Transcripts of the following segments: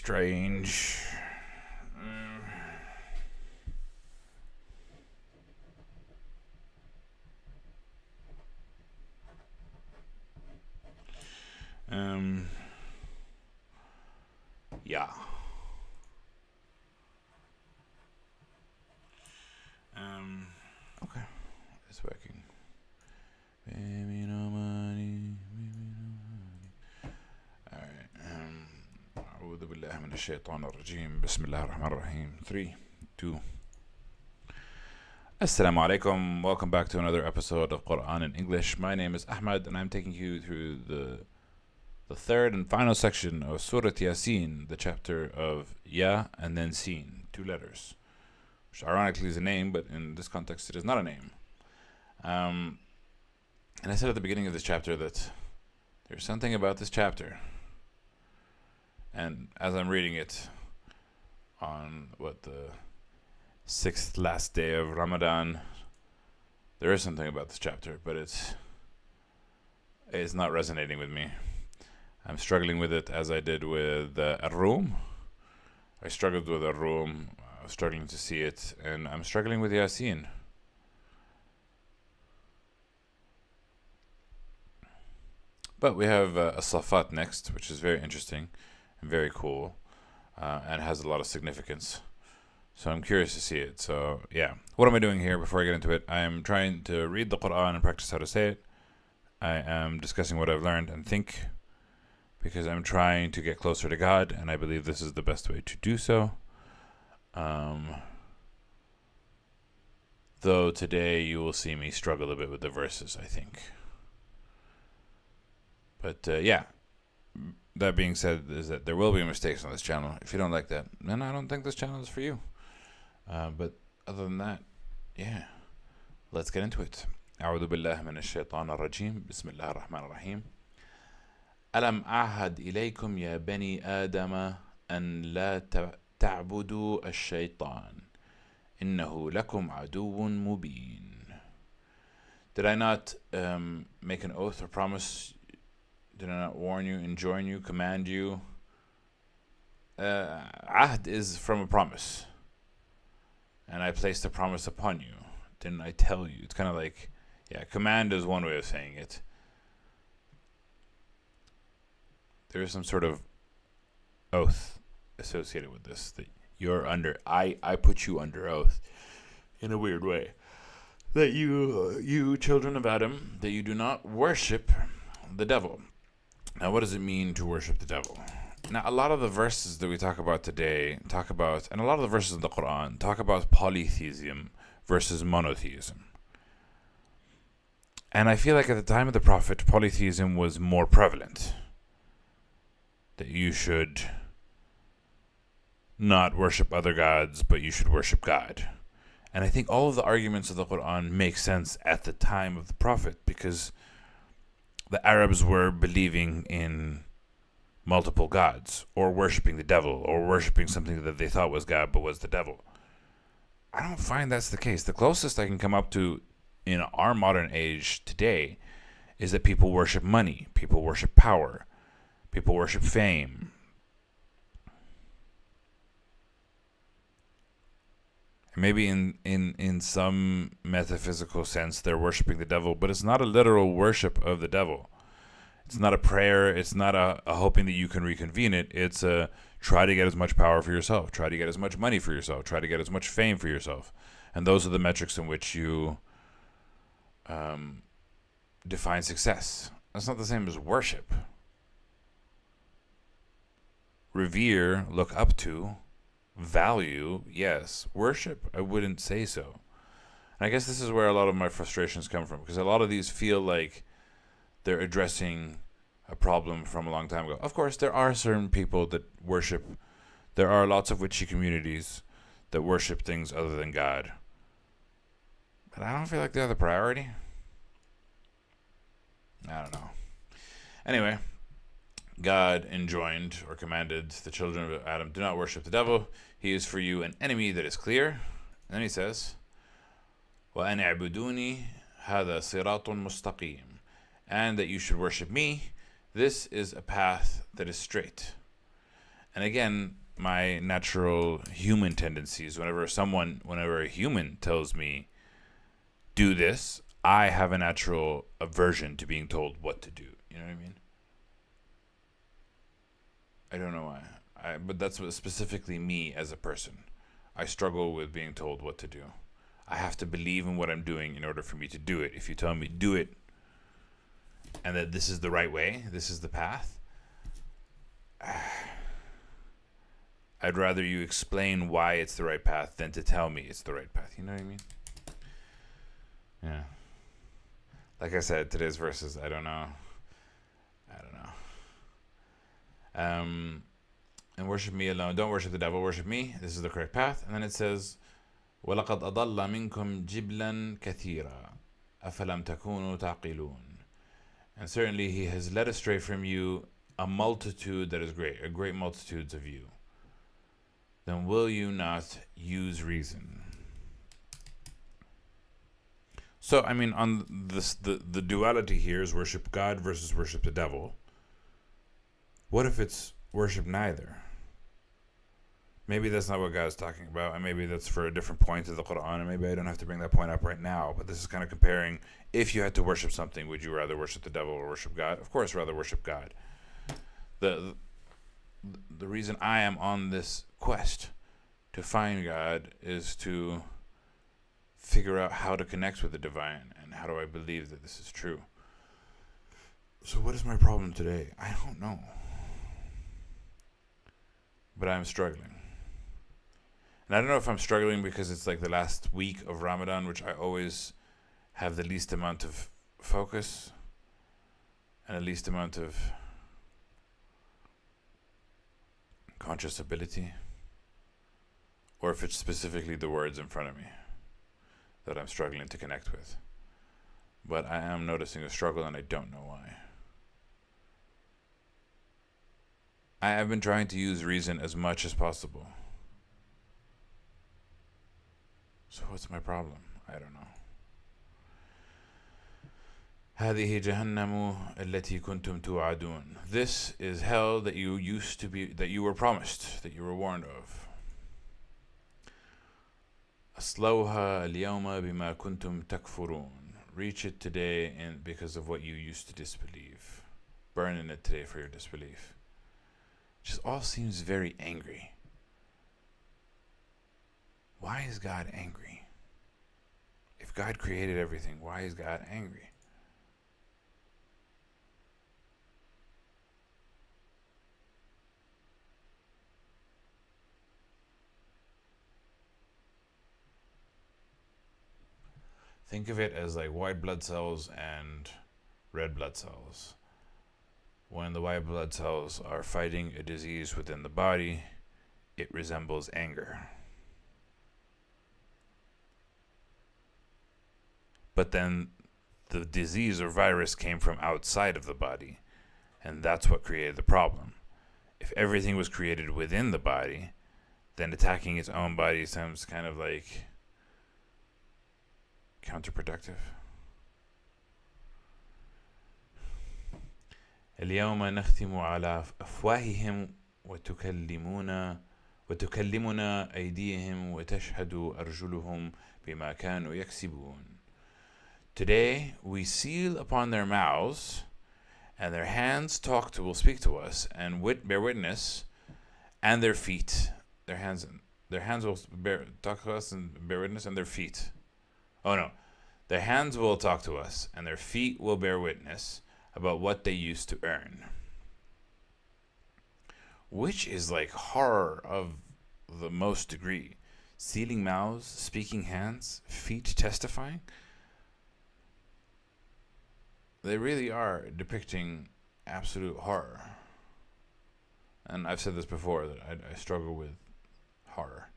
strange. Yeah. Okay. It's working. Baby, no money. Alright. أعوذ بالله من الشيطان الرجيم. بسم الله الرحمن الرحيم. 3, 2. Assalamu alaikum. Welcome back to another episode of Quran in English. My name is Ahmad, and I'm taking you through the third and final section of Surah Yasin, the chapter of Ya and then Sin, 2 letters, which ironically is a name, but in this context it is not a name. And I said at the beginning of this chapter that there's something about this chapter, and as I'm reading it on the 6th last day of Ramadan, there is something about this chapter, but it's not resonating with me. I'm struggling with it as I did with Ar-Rum. I struggled with Ar-Rum. I was struggling to see it, and I'm struggling with Yasin. But we have As-Safat next, which is very interesting and very cool, and has a lot of significance. So I'm curious to see it. So yeah, what am I doing here before I get into it? I am trying to read the Quran and practice how to say it. I am discussing what I've learned and think, because I'm trying to get closer to God, and I believe this is the best way to do so. Though today you will see me struggle a bit with the verses, I think. But yeah, that being said, is that there will be mistakes on this channel. If you don't like that, then I don't think this channel is for you. But other than that, yeah, let's get into it. أعوذ بالله من الشيطان الرجيم. بسم الله الرحمن الرحيم. ألم أعهد إليكم يا بني آدم أن لا تعبدوا الشيطان إنه لكم عدو مبين. Did I not make an oath or promise? Did I not warn you, enjoin you, command you? Ahd is from a promise, and I placed a promise upon you. Didn't I tell you? It's kind of like, yeah, command is one way of saying it. There is some sort of oath associated with this, that you're under. I put you under oath in a weird way, that you children of Adam, that you do not worship the devil. Now, what does it mean to worship the devil? Now, a lot of the verses that we talk about today and a lot of the verses in the Quran talk about polytheism versus monotheism. And I feel like at the time of the Prophet, polytheism was more prevalent. That you should not worship other gods, but you should worship God. And I think all of the arguments of the Quran make sense at the time of the Prophet, because the Arabs were believing in multiple gods, or worshipping the devil, or worshipping something that they thought was God but was the devil. I don't find that's the case. The closest I can come up to in our modern age today is that people worship money, people worship power, people worship fame. Maybe in some metaphysical sense they're worshiping the devil, but it's not a literal worship of the devil. It's not a prayer. It's not a hoping that you can reconvene it. It's a try to get as much power for yourself. Try to get as much money for yourself. Try to get as much fame for yourself. And those are the metrics in which you define success. That's not the same as worship. Revere, look up to, value, yes. Worship, I wouldn't say so. And I guess this is where a lot of my frustrations come from, because a lot of these feel like they're addressing a problem from a long time ago. Of course, there are certain people that worship. There are lots of witchy communities that worship things other than God. But I don't feel like they're the priority. I don't know. Anyway, God enjoined or commanded the children of Adam, do not worship the devil. He is for you an enemy that is clear. And then he says, وَأَنْ اعْبُدُونِي هَذَا صِرَاطٌ مُسْتَقِيمٌ. And that you should worship me. This is a path that is straight. And again, my natural human tendencies, whenever a human tells me, do this, I have a natural aversion to being told what to do. You know what I mean? I don't know why. But that's what specifically me as a person. I struggle with being told what to do. I have to believe in what I'm doing in order for me to do it. If you tell me, do it, and that this is the right way, this is the path, I'd rather you explain why it's the right path than to tell me it's the right path. You know what I mean? Yeah. Like I said, today's verses, I don't know. And worship me alone. Don't worship the devil. Worship me. This is the correct path. And then it says, وَلَقَدْ أَضَلَّ مِنْكُمْ جِبْلًا كَثِيرًا أَفَلَمْ تَكُونُوا تَعْقِلُونَ. And certainly he has led astray from you a multitude that is great, a great multitudes of you. Then will you not use reason? So, I mean, on this, the duality here is worship God versus worship the devil. What if it's worship neither? Maybe that's not what God is talking about, and maybe that's for a different point of the Quran, and maybe I don't have to bring that point up right now, but this is kind of comparing, if you had to worship something, would you rather worship the devil or worship God? Of course, rather worship God. The reason I am on this quest to find God is to figure out how to connect with the divine, and how do I believe that this is true. So what is my problem today? I don't know. But I'm struggling. And I don't know if I'm struggling because it's like the last week of Ramadan, which I always have the least amount of focus and the least amount of conscious ability, or if it's specifically the words in front of me that I'm struggling to connect with. But I am noticing a struggle, and I don't know why. I have been trying to use reason as much as possible. So what's my problem? I don't know. هذه جهنم التي كنتم توعدون. This is hell that you were promised, that you were warned of. أصلوها اليوم بما كنتم تكفرون. Reach it today because of what you used to disbelieve. Burn in it today for your disbelief. Just all seems very angry. Why is God angry? If God created everything, why is God angry? Think of it as like white blood cells and red blood cells. When the white blood cells are fighting a disease within the body, it resembles anger. But then the disease or virus came from outside of the body, and that's what created the problem. If everything was created within the body, then attacking its own body sounds kind of like counterproductive. اليوم نختم على أفواههم وتكلمنا أيديهم وتشهد أرجلهم بما كانوا يكسبون. Today we seal upon their mouths, and their hands will speak to us and bear witness, and their feet, their hands will talk to us and bear witness, and their feet. Oh no, their hands will talk to us, and their feet will bear witness about what they used to earn. Which is like horror of the most degree. Sealing mouths, speaking hands, feet testifying. They really are depicting absolute horror. And I've said this before, that I struggle with horror.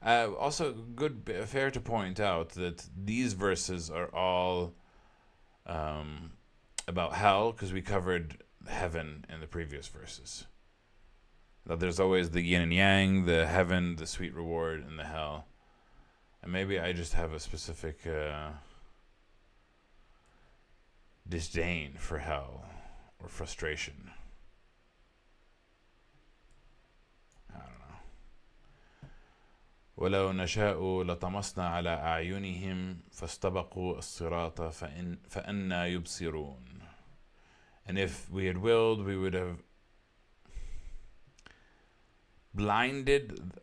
Also, fair to point out that these verses are all about hell, because we covered heaven in the previous verses. That there's always the yin and yang, the heaven, the sweet reward, and the hell. And maybe I just have a specific disdain for hell or frustration. ولو نشاء لطمسنا على أعينهم فاستبقوا الصراط فأنا يبصرون. And if we had willed, we would have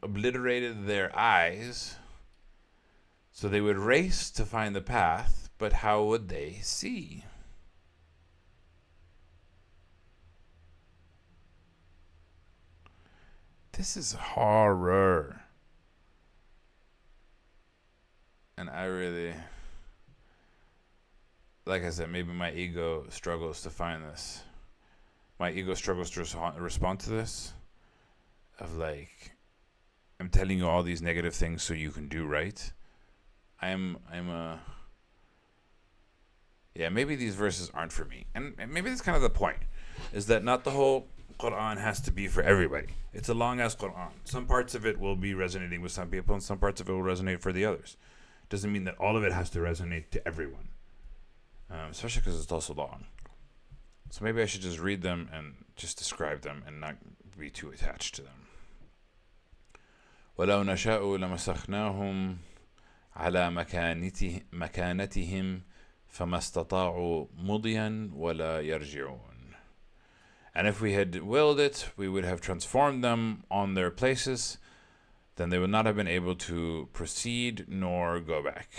obliterated their eyes, so they would race to find the path, but how would they see? This is horror. And I really, like I said, maybe my ego struggles to find this. My ego struggles to respond to this. Of like, I'm telling you all these negative things so you can do right. Maybe these verses aren't for me. And maybe that's kind of the point, is that not the whole Quran has to be for everybody. It's a long ass Quran. Some parts of it will be resonating with some people, and some parts of it will resonate for the others. Doesn't mean that all of it has to resonate to everyone, especially because it's also long. So maybe I should just read them and just describe them and not be too attached to them. وَلَوْ نَشَاءُ لَمَسَخْنَاهُمْ عَلَى مَكَانَتِهِمْ فَمَا اسْتَطَاعُوا مُضِيًا وَلَا يَرْجِعُونَ. And if we had willed it, we would have transformed them on their places, then they would not have been able to proceed nor go back.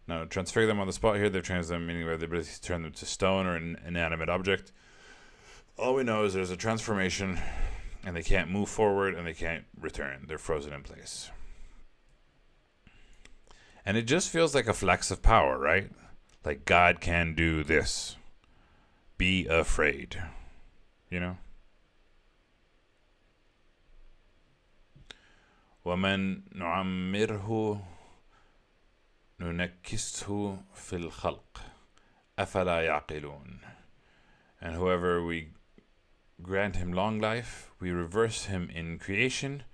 Now, transfigure them on the spot here, they've changed them, meaning we have the ability to turn them to stone or an inanimate object. All we know is there's a transformation, and they can't move forward, and they can't return. They're frozen in place. And it just feels like a flex of power, right? Like God can do this. Be afraid. You know? وَمَنْ نُعَمِّرْهُ نُنَكِّسْهُ فِي الْخَلْقِ أَفَلَا يَعْقِلُونَ. And whoever we grant him long life, we reverse him in creation,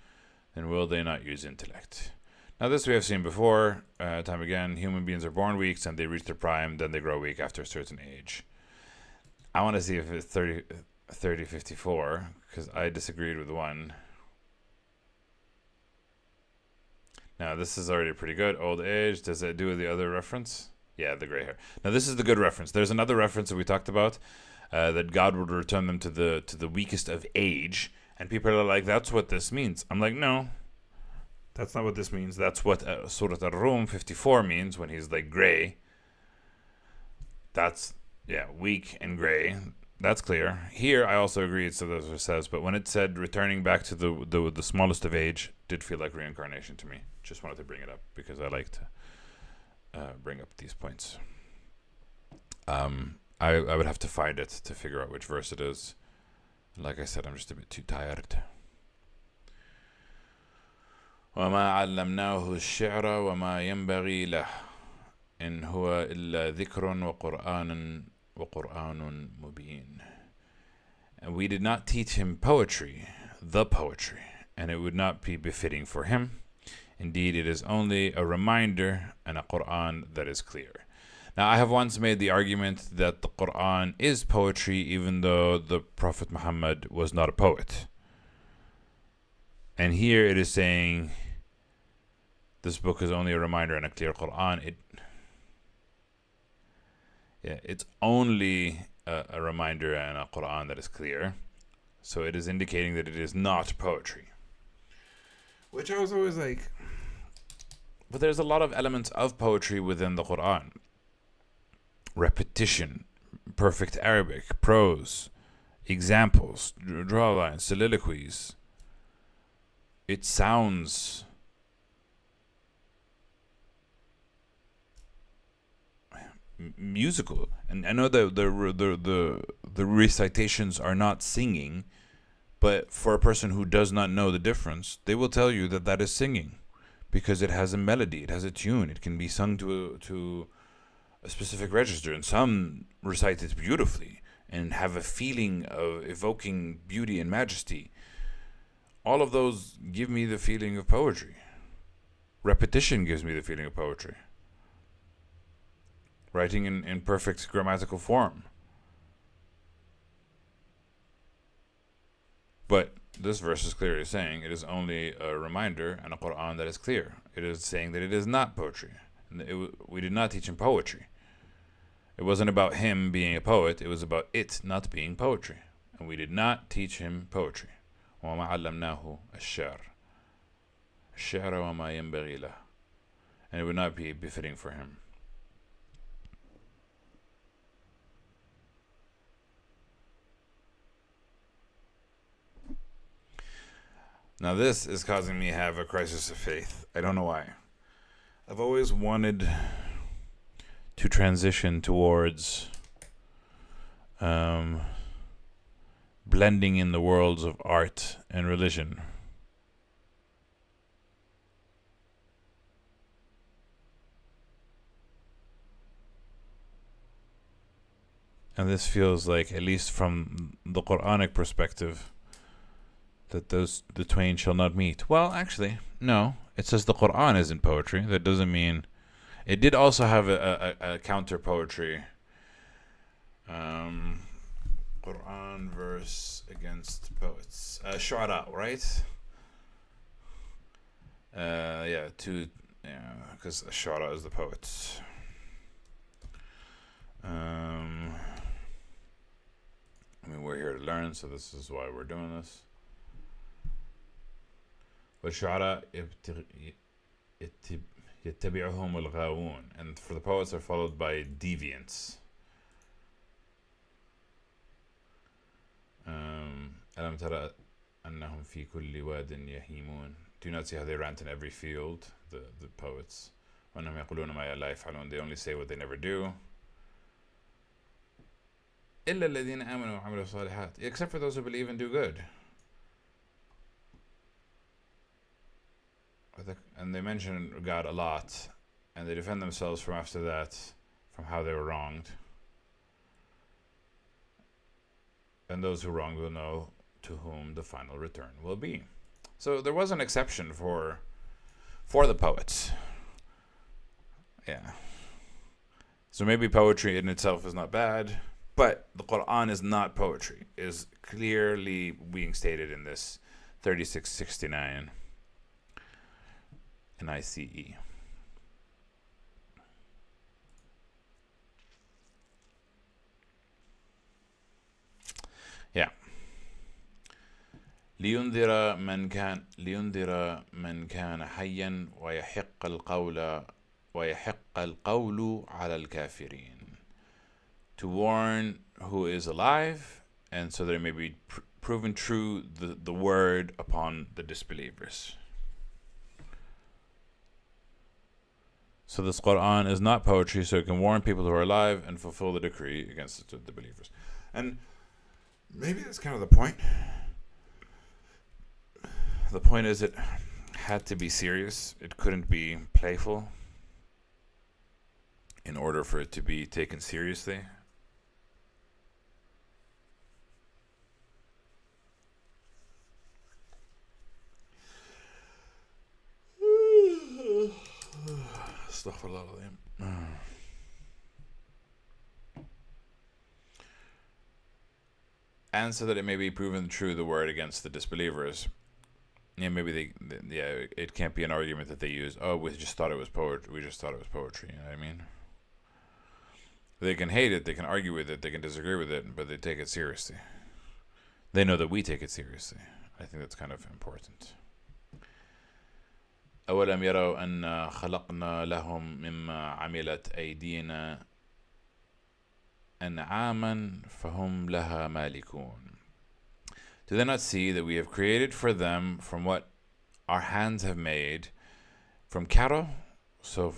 then will they not use intellect? Now this we have seen before, time again. Human beings are born weak, and they reach their prime, then they grow weak after a certain age. I want to see if it's 3054, because I disagreed with one. Now this is already pretty good. Old age, does it do with the other reference? Yeah, the gray hair. Now this is the good reference. There's another reference that we talked about, that God would return them to the weakest of age, and people are like, that's what this means. I'm like, no, that's not what this means. That's what Surah Ar-Rum 54 means when he's like gray. That's, weak and gray. That's clear. Here, I also agree, so that's what it says, but when it said returning back to the smallest of age, did feel like reincarnation to me. Just wanted to bring it up because I like to bring up these points. I would have to find it to figure out which verse it is. Like I said, I'm just a bit too tired. وَمَا عَلَّمْنَاهُ الشِّعْرَ وَمَا يَنْبَغِي لَهُ إِنْ هُوَ إِلَّا ذِكْرٌ وَقُرْآنٌ مُبِينٌ. And we did not teach him poetry, the poetry, and it would not be befitting for him. Indeed, it is only a reminder and a Quran that is clear. Now, I have once made the argument that the Quran is poetry, even though the Prophet Muhammad was not a poet. And here it is saying this book is only a reminder and a clear Quran. It's only a reminder and a Quran that is clear. So it is indicating that it is not poetry. Which I was always like, but there's a lot of elements of poetry within the Quran. Repetition, perfect Arabic, prose, examples, draw lines, soliloquies. It sounds musical, and I know that the recitations are not singing, but for a person who does not know the difference, they will tell you that that is singing, because it has a melody, it has a tune, it can be sung to a specific register, and some recite it beautifully and have a feeling of evoking beauty and majesty. All of those give me the feeling of poetry. Repetition gives me the feeling of poetry. Writing in perfect grammatical form. But this verse is clearly saying it is only a reminder and a Quran that is clear. It is saying that it is not poetry. We did not teach him poetry. It wasn't about him being a poet. It was about it not being poetry. And we did not teach him poetry. وَمَا عَلَّمْنَاهُ الشَّعْرَ الشَّعْرَ وَمَا يَنْبَغِي لَهُ. And it would not be befitting for him. Now this is causing me to have a crisis of faith. I don't know why. I've always wanted to transition towards blending in the worlds of art and religion. And this feels like, at least from the Quranic perspective, that the twain shall not meet. Well, actually, no. It says the Quran isn't poetry. That doesn't mean... It did also have a counter poetry. Quran verse against poets. Shu'ara, right? Because Shu'ara is the poets. We're here to learn, so this is why we're doing this. وَالشُّعَرَاء يَتَّبِعُهُمُ الْغَاوُونَ. And for the poets are followed by deviants. أَلَمْ تَرَ أَنَّهُمْ فِي كُلِّ وَادٍ يَهِيمُونَ. Do you not see how they rant in every field, the poets? وَأَنَّهُمْ يَقُولُونَ مَا لَا يَفْعَلُونَ. They only say what they never do. إِلَّا الَّذِينَ آمَنُوا وَعَمِلُوا الصَّالِحَاتِ. Except for those who believe and do good. And they mention God a lot, and they defend themselves from after that, from how they were wronged. And those who wronged will know to whom the final return will be. So there was an exception for the poets. Yeah. So maybe poetry in itself is not bad, but the Quran is not poetry, is clearly being stated in this 3669 in ICE. Yeah. لينذر من كان حيا ويحق القول على الكافرين. To warn who is alive, and so that it may be proven true the word upon the disbelievers. So this Quran is not poetry, so it can warn people who are alive and fulfill the decree against the believers. And maybe that's kind of the point. The point is it had to be serious. It couldn't be playful in order for it to be taken seriously. And so that it may be proven true the word against the disbelievers. Yeah, maybe it can't be an argument that they use. Oh, we just thought it was poetry. You know what I mean? They can hate it, they can argue with it, they can disagree with it, but they take it seriously. They know that we take it seriously. I think that's kind of important. أولم يروا أن خلقنا لهم مما عملت أيدينا أنعاما فهم لها مالكون. Do they not see that we have created for them from what our hands have made, from cattle? So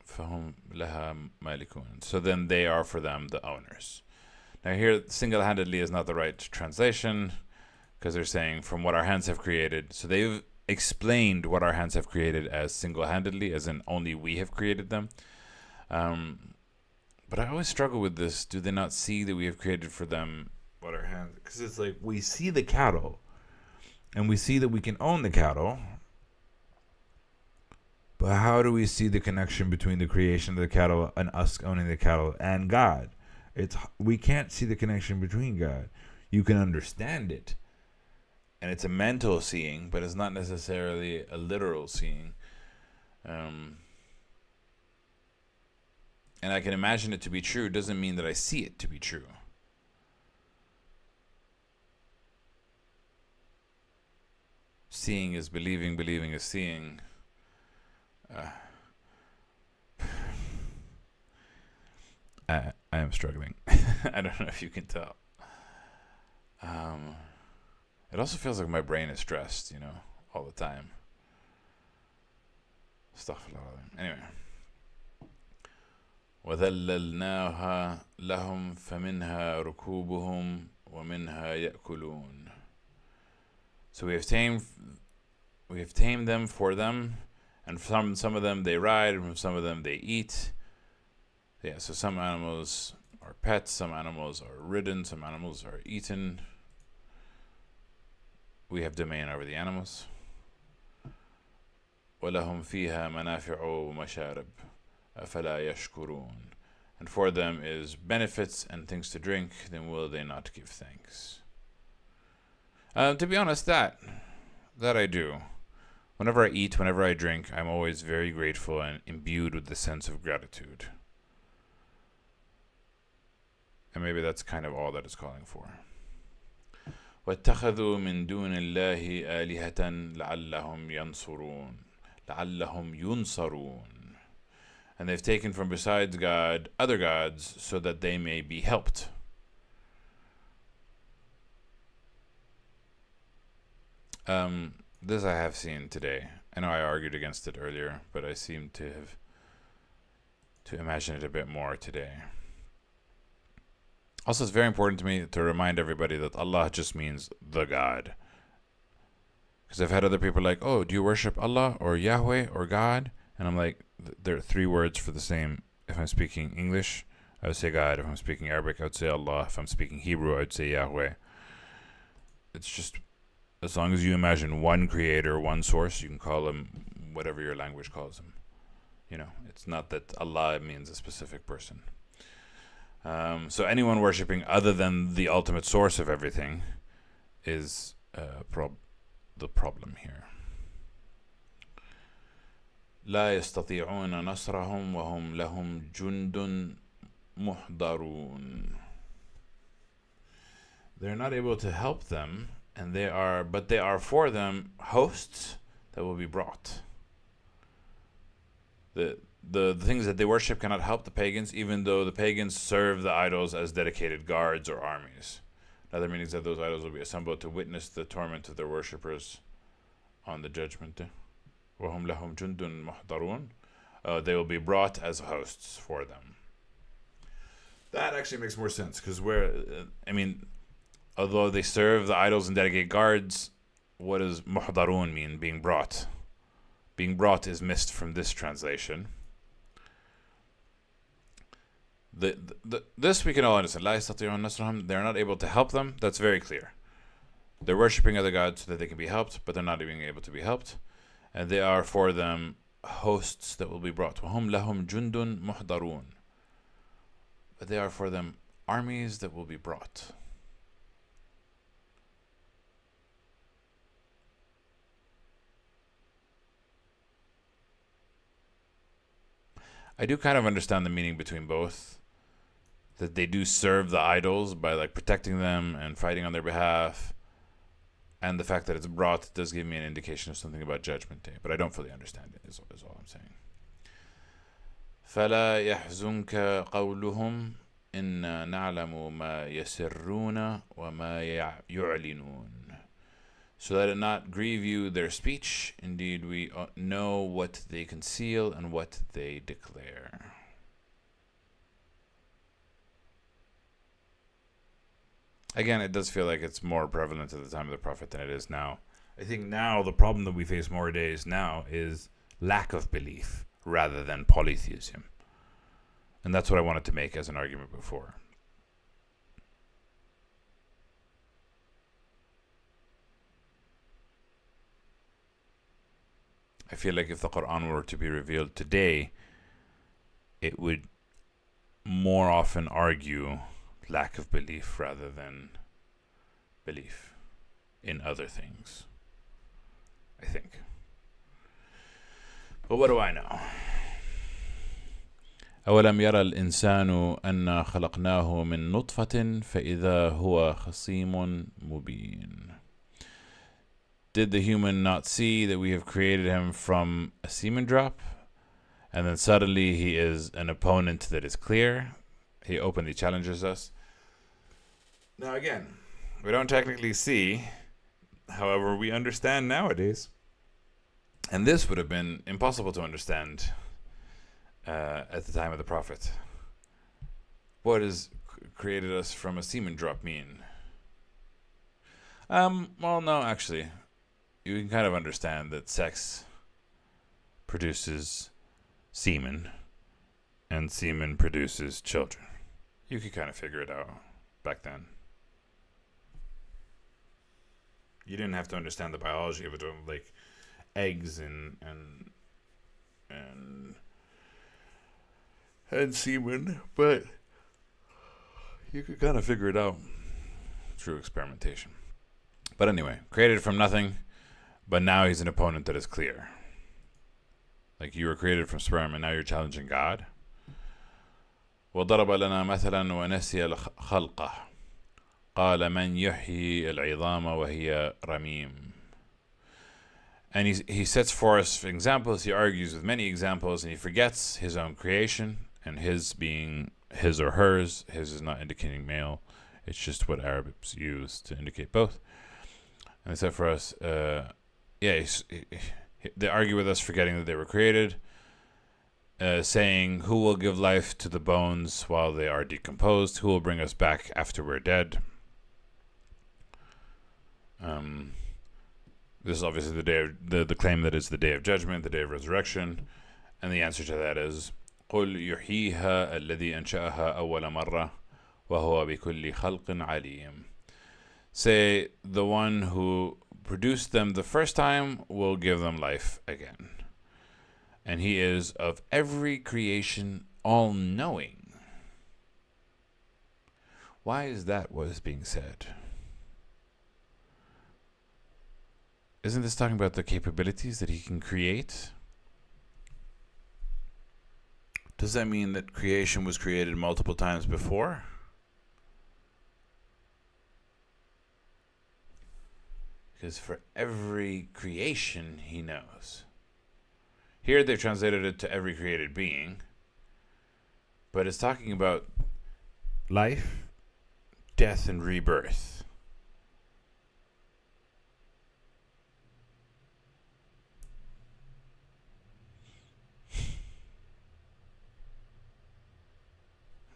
فهم لها مالكون. So then they are for them the owners. Now here, single-handedly is not the right translation, because they're saying from what our hands have created. So they've explained what our hands have created as single-handedly, as in only we have created them. But I always struggle with this. Do they not see that we have created for them what our hands... Because it's like we see the cattle, and we see that we can own the cattle, but how do we see the connection between the creation of the cattle and us owning the cattle and God? We can't see the connection between God. You can understand it, and it's a mental seeing, but it's not necessarily a literal seeing. And I can imagine it to be true doesn't mean that I see it to be true. Seeing is believing, believing is seeing. I am struggling. I don't know if you can tell. It also feels like my brain is stressed, all the time. Astaghfirullah. Anyway. وَذَلَّلْنَاهَا لَهُمْ فَمِنْهَا رُكُوبُهُمْ وَمِنْهَا يَأْكُلُونَ. So we have tamed them for them, and from some of them they ride, and from some of them they eat. Yeah, so some animals are pets, some animals are ridden, some animals are eaten. We have domain over the animals. وَلَهُمْ فِيهَا مَنَافِعُ وَمَشَارِبُ أَفَلَا يَشْكُرُونَ. And for them is benefits and things to drink, then will they not give thanks? To be honest, that I do. Whenever I eat, whenever I drink, I'm always very grateful and imbued with the sense of gratitude. And maybe that's kind of all that it's calling for. وَاتَّخَذُوا مِن دُونِ اللَّهِ آلِهَةً لَعَلَّهُمْ يُنصَرُونَ. And they've taken from besides God other gods so that they may be helped. This I have seen today. I know I argued against it earlier, but I seem to imagine it a bit more today. Also, it's very important to me to remind everybody that Allah just means the God. Because I've had other people like, oh, do you worship Allah or Yahweh or God? And I'm like, there are three words for the same. If I'm speaking English, I would say God. If I'm speaking Arabic, I would say Allah. If I'm speaking Hebrew, I would say Yahweh. It's just, as long as you imagine one creator, one source, you can call him whatever your language calls him. It's not that Allah means a specific person. So anyone worshipping other than the ultimate source of everything is the problem here. لا يستطيعون نصرهم وهم لهم جند محضرون. They're not able to help them, but they are for them hosts that will be brought. The things that they worship cannot help the pagans, even though the pagans serve the idols as dedicated guards or armies. Another meaning is that those idols will be assembled to witness the torment of their worshippers on the judgment day. وَهُمْ لَهُمْ جُنْدٌ مُحْضَرُونَ. They will be brought as hosts for them. That actually makes more sense, because although they serve the idols and dedicate guards, what does muhdarun mean? Being brought. Being brought is missed from this translation. This we can all understand. لا يستطيعون نصرهم. They're not able to help them. That's very clear. They're worshipping other gods so that they can be helped, but they're not even able to be helped. And they are for them hosts that will be brought. وَهُمْ لَهُمْ جُنْدٌ مُحْضَرُونَ. But they are for them armies that will be brought. I do kind of understand the meaning between both. That they do serve the idols by protecting them and fighting on their behalf. And the fact that it's brought does give me an indication of something about Judgment Day. But I don't fully understand it, is all I'm saying. فَلَا يَحْزُنْكَ قَوْلُهُمْ إِنَّا نَعْلَمُ مَا يَسِرُّونَ وَمَا يُعْلِنُونَ. So let it not grieve you their speech. Indeed, we know what they conceal and what they declare. Again, it does feel like it's more prevalent at the time of the Prophet than it is now. I think now the problem that we face more days now is lack of belief rather than polytheism. And that's what I wanted to make as an argument before. I feel like if the Quran were to be revealed today, it would more often argue lack of belief rather than belief. in other things. I think. But what do I know? أولم يرى الإنسان أنا خلقناه من نطفة فإذا هو خصيم مبين. Did the human not see that we have created him from a semen drop? And then suddenly he is an opponent that is clear. He openly challenges us. Now again, we don't technically see. However, we understand nowadays. And this would have been impossible to understand at the time of the Prophet. What does created us from a semen drop mean? Well, no, actually. You can kind of understand that sex produces semen, and semen produces children. You could kind of figure it out back then. You didn't have to understand the biology of it, like eggs and semen, but you could kind of figure it out through experimentation. But anyway, created from nothing, but now he's an opponent that is clear. Like you were created from sperm and now you're challenging God. وضرب لنا مثلا ونسي خلقه قال من يحيي العظام وهي رميم. And he sets forth examples, he argues with many examples, and he forgets his own creation, and his being his or hers. His is not indicating male, it's just what Arabs use to indicate both. And they said for us, they argue with us forgetting that they were created, saying, who will give life to the bones while they are decomposed? Who will bring us back after we're dead? This is obviously the day of the claim that it's the day of judgment, the day of resurrection, and the answer to that is قل يحييها الذي أنشأها أول مرة وهو بكل خلق عليم. Say, the one who produced them the first time will give them life again, and he is of every creation all-knowing. Why is that what is being said? Isn't this talking about the capabilities that he can create? Does that mean that creation was created multiple times before? Because for every creation, he knows. Here they've translated it to every created being, but it's talking about life, death, and rebirth.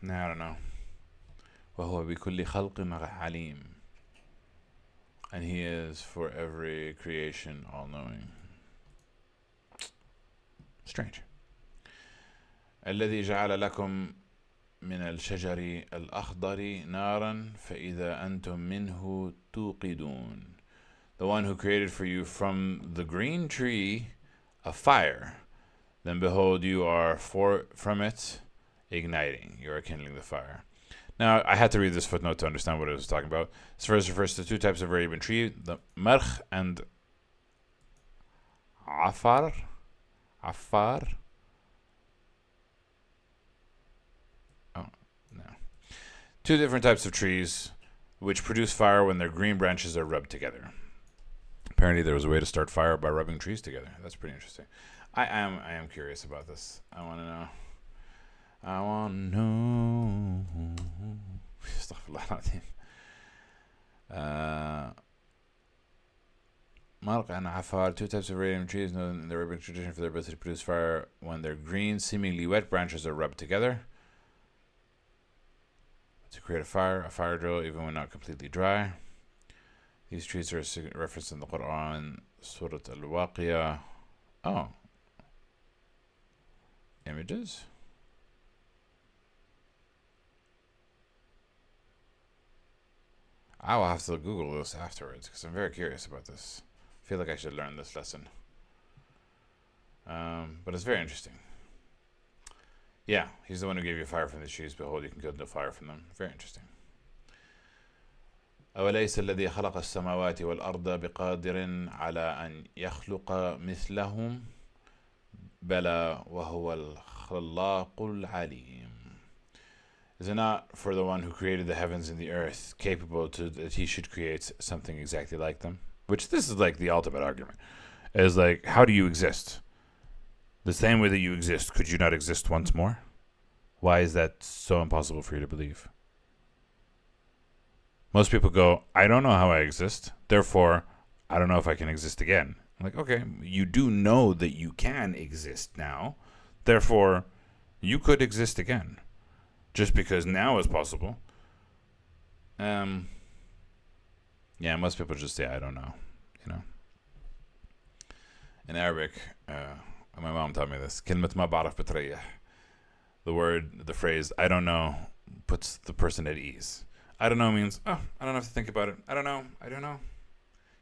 Now, I don't know. وَهُوَ بِكُلِّ خَلْقٍ عَلِيمٍ. And he is for every creation all-knowing. Strange. الذي جعل لكم من الشجر الأخضر نارا فإذا أنتم منه توقدون. The one who created for you from the green tree a fire, then behold you are from it igniting. You are kindling the fire. Now, I had to read this footnote to understand what it was talking about. This verse refers to two types of Arabian tree, the marh and afar. Afar. Oh, no. Two different types of trees which produce fire when their green branches are rubbed together. Apparently there was a way to start fire by rubbing trees together. That's pretty interesting. I am curious about this. I want to know. Marq and Afar, two types of Arabian trees known in the Arabic tradition for their ability to produce fire when their green, seemingly wet branches are rubbed together. To create a fire drill, even when not completely dry. These trees are referenced in the Quran, Surah Al-Waqiyah. Oh. Images? I will have to Google this afterwards because I'm very curious about this. I feel like I should learn this lesson. But it's very interesting. Yeah, he's the one who gave you fire from the trees. Behold, you can kill the fire from them. Very interesting. أوليس الذي خلق السماوات والأرض بقادر على أن يخلق مثلهم بلى وهو الخلاق العليم. Is it not for the one who created the heavens and the earth capable to that he should create something exactly like them? Which this is like the ultimate argument. Is like, how do you exist? The same way that you exist, could you not exist once more? Why is that so impossible for you to believe? Most people go, I don't know how I exist, therefore I don't know if I can exist again. I'm like, okay, you do know that you can exist now, therefore you could exist again. Just because now is possible. Yeah, most people just say, I don't know, you know. In Arabic, my mom taught me this. كلمة ما بعرف بتريح. The phrase, I don't know, puts the person at ease. I don't know means, oh, I don't have to think about it. I don't know.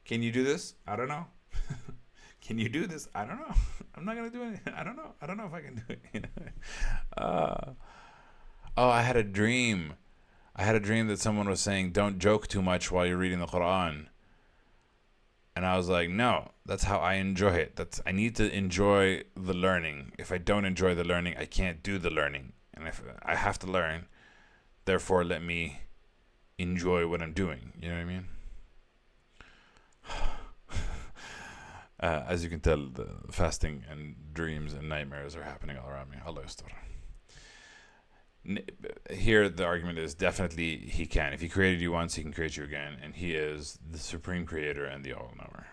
Can you do this? I don't know. Can you do this? I don't know. I'm not going to do anything. I don't know. I don't know if I can do it. I had a dream. That someone was saying, don't joke too much while you're reading the Quran. And I was like, no, that's how I enjoy it. I need to enjoy the learning. If I don't enjoy the learning, I can't do the learning. And if I have to learn, therefore let me enjoy what I'm doing. You know what I mean? As you can tell, the fasting and dreams and nightmares are happening all around me. Allah yastar. Here the argument is definitely he can. If he created you once, he can create you again, and he is the supreme creator and the all-knower.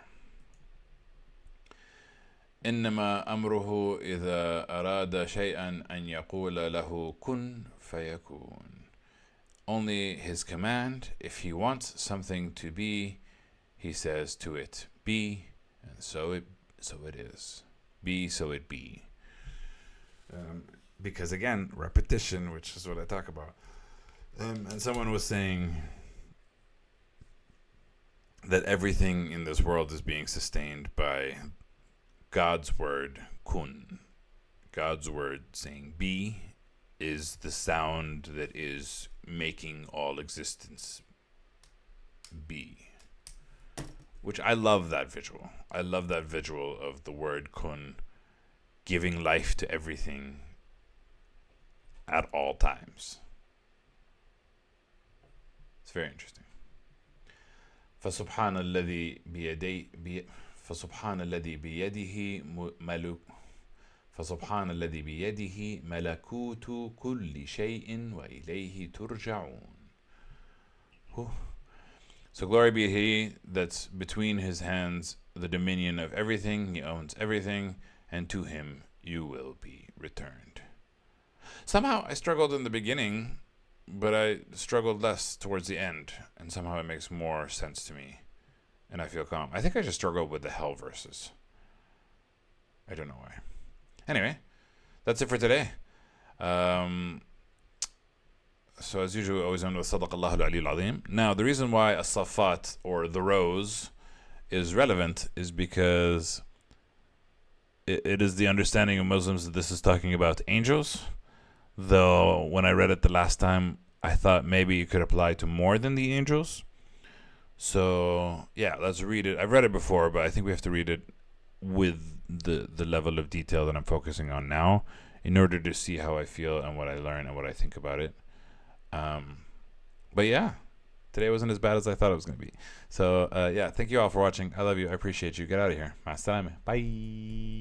إنما أمره إذا أراد شيئا أن يقول له كن فيكون. Only his command, if he wants something to be, he says to it, be, and so it is. Be, so it be. Because again, repetition, which is what I talk about. And someone was saying that everything in this world is being sustained by God's word, kun. God's word saying be is the sound that is making all existence be. Which I love that visual. I love that visual of the word kun giving life to everything at all times. It's very interesting. فسبحان الذي بيده ملكوت كل شيء وإليه ترجعون. So glory be he that's between his hands the dominion of everything. He owns everything, and to him you will be returned. Somehow I struggled in the beginning, but I struggled less towards the end, and somehow it makes more sense to me, and I feel calm. I think I just struggled with the hell verses. I don't know why. Anyway, that's it for today. So as usual, we always end with صدق الله العلي العظيم. Now, the reason why as-Saffat, or the rose, is relevant is because it is the understanding of Muslims that this is talking about angels. Though when I read it the last time, I thought maybe it could apply to more than the angels. So yeah, let's read it. I've read it before, but I think we have to read it with the level of detail that I'm focusing on now in order to see how I feel and what I learn and what I think about it. But yeah, today wasn't as bad as I thought it was going to be. So yeah, thank you all for watching. I love you. I appreciate you. Get out of here. Bye.